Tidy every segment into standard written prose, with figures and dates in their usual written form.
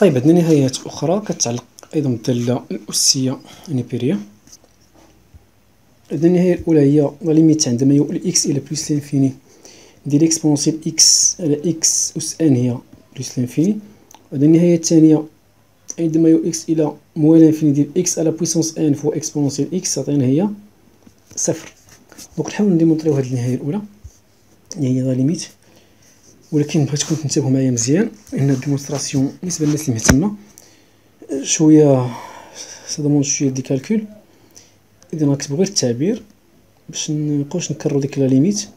طيب عندنا نهايات أخرى كتعلق أيضا بالدالة الأسية نيبيريا. عندنا النهاية الأولى هي لا ليميت عندما يؤول إكس إلى بلوس لانفيني ديال إكسبونسيال إكس على إكس أس أن هي بلوس لانفيني. وعندنا النهاية الثانية عندما يؤول إكس إلى موان لانفيني ديال إكس على بويسونس أن فوا إكسبونسيال إكس تعطينا هي صفر. دونك نحاول نديمونطريو هاد النهاية الأولى هي لا ليميت، ولكن بغيتكم تنتبهوا معايا مزيان لأن الديمونستراسيون بالنسبة للناس اللي مهتمة شوية سا شوية دي كالكول. إذا غنكتبو غير التعبير باش منبقاوش نكررو ديك لا ليميت.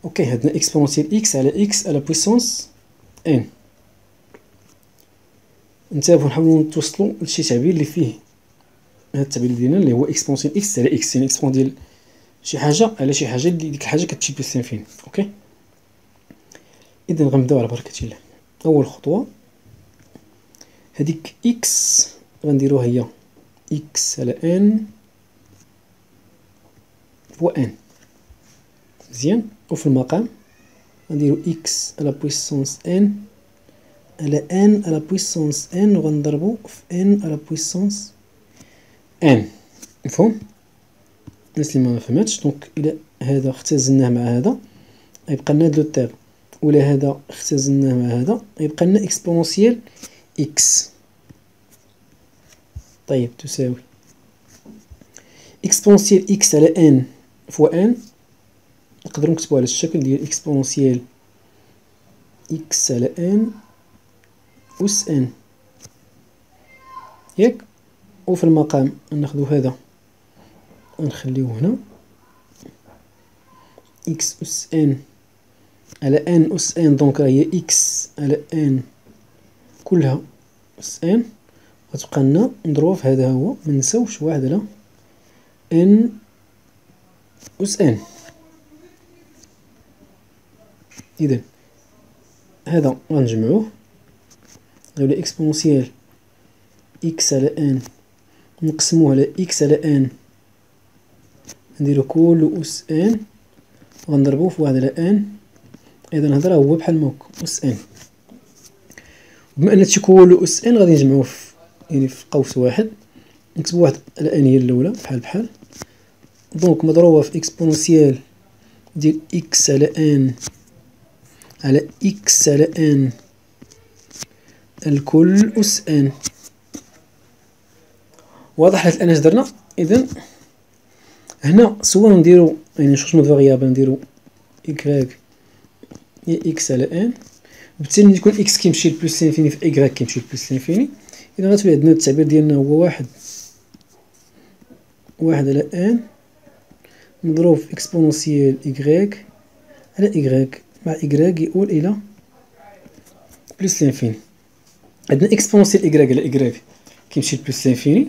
اوكي عندنا اكسبونسيال اكس على اكس على بويسونس ان. انتبهوا نحاولوا نتوصلوا لشي تعبير اللي فيه هاد التعبير ديالنا اللي هو اكسبونسيال اكس على اكس، يعني اكسبون ديال شي حاجه على شي حاجه اللي ديك الحاجه كتمشي بلس لانفيني. اوكي اذا غنبداو على بركه الله. اول خطوه هذيك اكس غنديروها هي اكس على ان فوا ان مزيان، وفي المقام غنديرو اكس على بويسونس ان على ان على بويسونس ان وغنضربو في ان على بويسونس ان. مفهوم؟ الناس اللي ما فهمتش دونك الى هذا اختزلناه مع هذا غيبقى لنا دو تير، ولا هذا اختزلناه مع هذا غيبقى لنا اكسبونسيال اكس. طيب تساوي اكسبونسيال اكس على ان فوا ان، نقدروا نكتبوا على الشكل ديال اكسبونسيال اكس على ان أس ان ياك. وفي المقام ناخدو هذا ونخليوه هنا اكس أس ان على ان أس ان، دونك هي اكس على ان كلها أس ان، غتبقى لنا نضربوها في هذا هو منساوش واحد على ان أس ان. إذا هذا غنجمعوه غيولي اكسبونسيال اكس على ان نقسموه على اكس على ان نديرو كلو أس ان وغنضربوه في واحد على ان. إذا الهضرة هو بحال ماك أس ان. بما أن هادشي كلو أس ان غادي نجمعوه يعني في قوس واحد، نكتبو واحد على ان هي الأولى بحال دونك مضروبة في اكسبونسيال ديال اكس على ان على اكس على ان الكل أس ان. واضح حتى الآن اش درنا؟ إذا هنا سوا نديرو يعني شوشمون د فاريابل نديرو إكغيك هي إكس على ان، وبالتالي ملي يكون إكس كيمشي لبلوس لانفيني في إكغيك كيمشي لبلوس لانفيني. إذا غتولي عندنا التعبير ديالنا هو واحد على ان مضروب في إكسبونسيال إكغيك على إكغيك مع إكغيك يؤول إلى بلوس لانفيني. عندنا إكسبونسيال إكغيك على إكغيك كيمشي لبلوس لانفيني،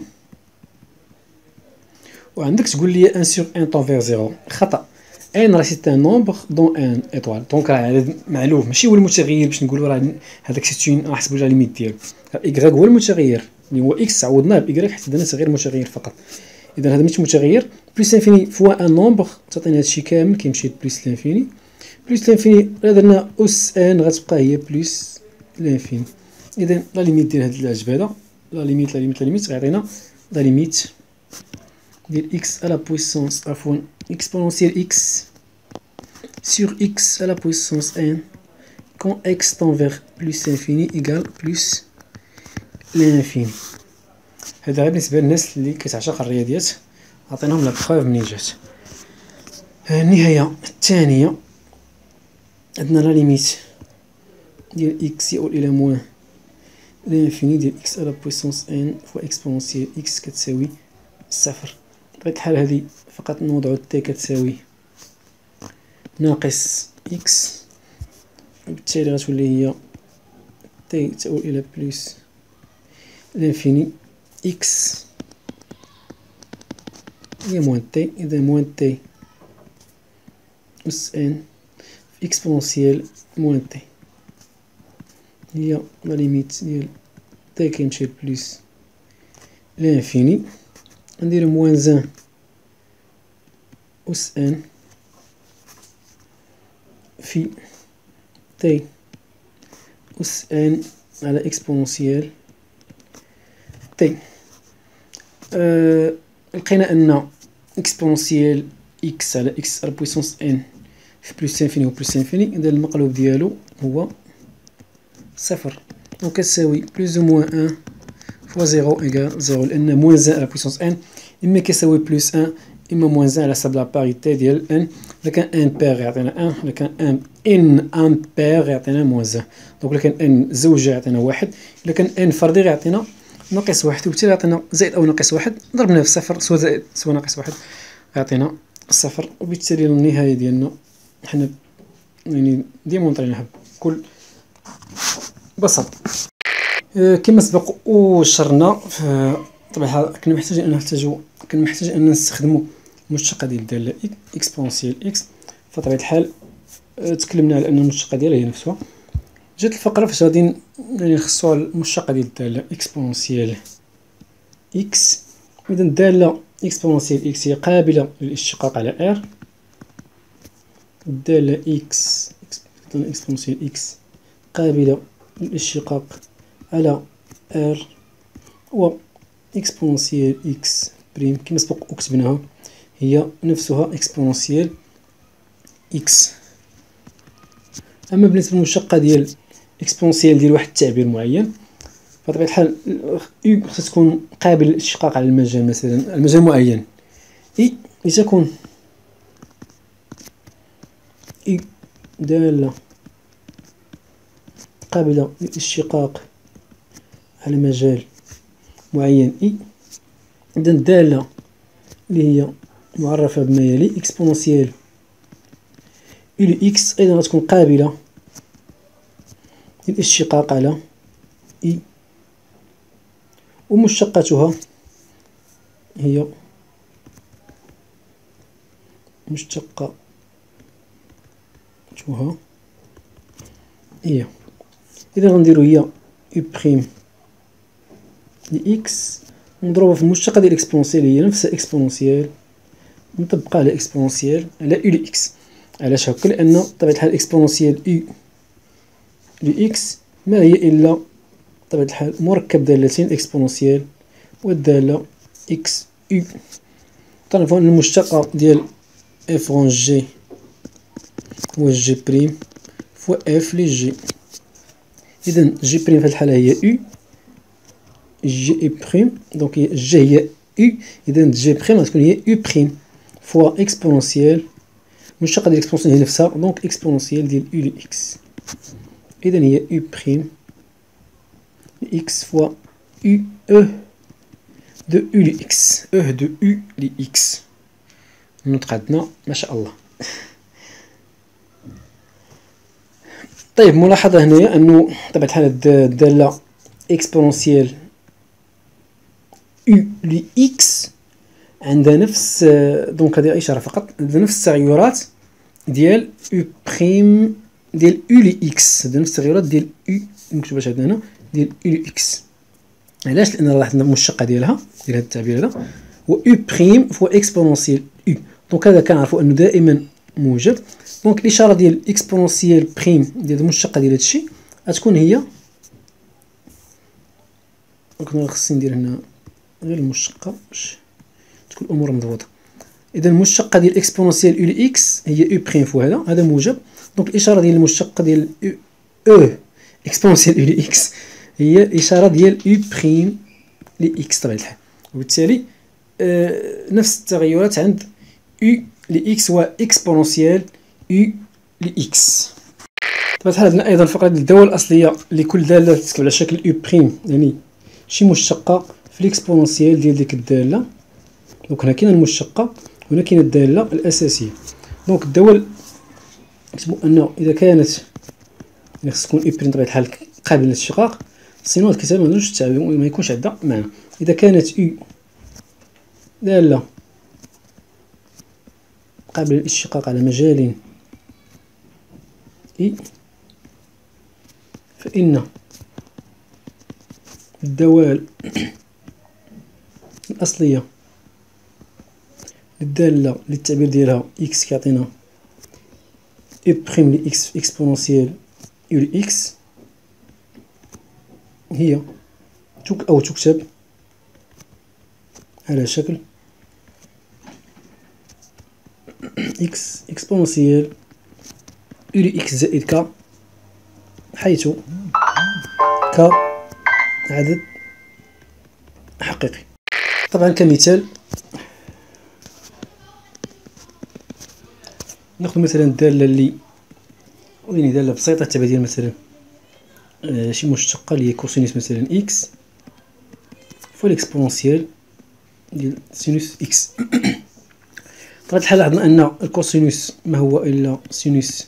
وعندك تقول لي ان سور ان طون فيغ زيرو. خطأ. ان راه سيت ان نومبر دون ان ايطوال، دونك راه عدد معلوم ماشي هو المتغير باش نقولوا راه هذاك سيت اون نحسبوا لا ليميت ديالو. إكغيك هو المتغير اللي هو إكس عوضناه بإكغيك حيت درنا غير متغير فقط. إذا هذا ماشي متغير. بلوس لانفيني فوا ان نومبر تعطينا هادشي كامل كيمشي لبلوس لانفيني. بلوس لانفيني إلا درنا أس ان غتبقى هي بلوس لانفيني. إذا لا ليميت ديال هاد العجب هذا لا ليميت غيعطينا لا ليميت ديال x à la puissance عفوا exponentielle x sur x à la puissance n quand x tend vers plus l'infini égale plus l'infini. هذا غير بالنسبة للناس اللي كتعشق الرياضيات، عطيناهم لا بروف منين جات. النهاية الثانية عندنا لا ليميت ديال x يؤول إلى موان لانفيني ديال x à la puissance n فوا exponentielle x كتساوي صفر. بطبيعة الحال هادي فقط نوضعو تي كتساوي ناقص إكس، وبالتالي غتولي هي تي تؤول إلى بلوس لانفيني إكس هي موان تي. إذا موان تي أس إن في إكسبونسيال موان تي هي لا ليميت ديال تي كيمشي لبلوس لانفيني. نديرو موان زان أس ان في تي أس ان على اكسبونسيال تي. لقينا ان اكسبونسيال اكس على اكس على بويسونس ان في بلس انفيني و بلس انفيني، اذا المقلوب ديالو هو صفر. دونك كتساوي بلوز او موان ان فوا زيرو ايكال زيرو، لان موان ان على بويسونس ان اما كيساوي بلس ان اما موان ان على حسب لا باريتي ديال ان. الا كان ان بير يعطينا ان، الا كان ان امبير يعطينا موان ان. دونك الا كان ان زوجة يعطينا واحد، الا كان ان فردي يعطينا ناقص واحد، وبالتالي يعطينا زائد او ناقص واحد ضربناه في صفر سوا زائد سوا ناقص واحد يعطينا صفر. وبالتالي النهاية ديالنا حنا يعني ديمونطريناها بكل بساطة. كما سبق وشرنا طبعا كنا محتاجين ان نستخدموا المشتقة ديال الدالة اكسبونسيال اكس. فطبيعة الحال تكلمنا على ان المشتقة ديالها هي نفسها. جات الفقرة فاش غادي يعني نخصو المشتقة ديال الدالة اكسبونسيال اكس. اذا الدالة اكسبونسيال اكس هي قابلة للاشتقاق على ار. الدالة اكسبونسيال اكس قابلة للاشتقاق على ار، و اكسبونسيال اكس بريم كما سبق وكتبناها هي نفسها اكسبونسيال اكس. اما بالنسبه للمشتقه ديال اكسبونسيال ديال واحد التعبير معين، فطبيعه الحال خصها تكون قابل للاشتقاق على المجال، مثلا المجال معين اي لتكون اي داله قابله للاشتقاق على مجال معين اي. اذا الداله اللي هي معرفه بما يلي اكسبونسيال إلى إكس أيضا غتكون قابلة للاشتقاق على إي، ومشتقتها هي هي إذا غنديرو هي إي بريم لإكس مضروبة في المشتقة ديال إكسبونسيال هي نفسها إكسبونسيال مطبقة على إكسبونسيال على إي لإكس. علاش هكا؟ لأن بطبيعة الحال إكسبونسيال إي لإكس ما هي إلا بطبيعة الحال مركب دالتين إكسبونسيال والدالة إكس إي. تنعرفو أن المشتقة ديال إف غون جي هو جي بريم فوا إف لي جي. إذا جي بريم في هاد الحالة هي إي، جي إي بريم دونك جي هي إي، إذا جي بريم غتكون هي إي بريم فوا إكسبونسيال المشتقة ديال إكسبونسيال هي نفسها دونك إكسبونسيال ديال إي لإكس. إذا هي إي بريم لإكس فوا إي أو دو أو لإكس، أو دو أو لإكس. النطق عندنا ما شاء الله. طيب ملاحظة هنايا أنه بطبيعة الحال الدالة إكسبونسيال أو لإكس عندها نفس دونك هذه إشارة فقط، عندها نفس التغيرات ديال أو بريم ديال أو لإكس، عندها نفس التغيرات ديال أو مكتوباش عندنا هنا ديال أو لإكس. علاش؟ لأن لاحظنا المشتقة ديالها ديال هذا التعبير هذا هو أو بريم فوا إكسبونسيال أو، دونك هذا كنعرفو أنه دائما موجب. دونك الإشارة ديال إكسبونسيال بريم ديال المشتقة ديال هادشي غتكون هي، دونك خصني ندير هنا غير المشتقة باش تكون الأمور مضبوطة. إذا المشتقة ديال إكسبونسيال أو لإكس هي أو بريم فوا هذا موجب، دونك الإشارة ديال المشتقة ديال أو إكسبونسيال أو لإكس هي الإشارة ديال أو بريم لإكس طبيعة الحال. وبالتالي نفس التغيرات عند أو لإكس وإكسبونسيال أو لإكس. طبعا الحال عندنا أيضا فقرة الدالة الأصلية لكل دالة تتكتب على شكل أو بريم، يعني شي مشتقة في الإكسبونسيال ديال ديك الدالة. دونك هنا كاينة المشتقة وهنا كاينة الدالة الأساسية. دونك الدول نكتبو أنه إذا كانت يعني خص تكون أو بريم بطبيعة الحال قابلة للاشتقاق، سينو هاد الكتابة ما يكونش عندها معنى. إذا كانت أو دالة قابلة للاشتقاق على مجال إي، فإن الدوال الأصلية للدالة للتعبير ديالها إكس كيعطينا أو بريم لإكس في إكسبونسيال أو لإكس، هي تكتب على شكل إكس إكسبونسيال أو إكس زائد ك، حيث ك عدد حقيقي. طبعا كمثال ناخذ مثلا الدالة اللي وين دالة بسيطة تبع ديال مثلا شي مشتقة اللي هي كوسينوس مثلا إكس فوا ليكسبونسيال ديال سينوس إكس. بطبيعة الحال لاحظنا أن الكوسينوس ما هو إلا سينوس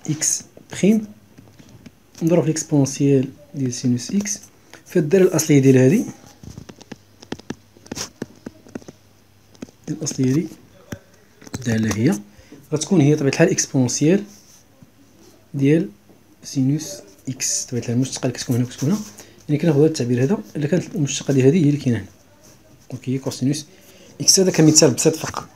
إكس بخيم نضرب في ليكسبونسيال ديال سينوس إكس. فالدالة الأصلية ديال هادي الأصلية الدالة هي غتكون هي طبيعة الحال إكسبونسيال ديال سينوس إكس. طبيعة الحال المشتقة اللي كتكون هنا وكتكون هنا، يعني كناخدو هاد التعبير هذا إلا كانت المشتقة ديال هادي هي اللي كاينة هنا، دونك هي كوسينوس إكس. هذا كمثال بسيط فقط.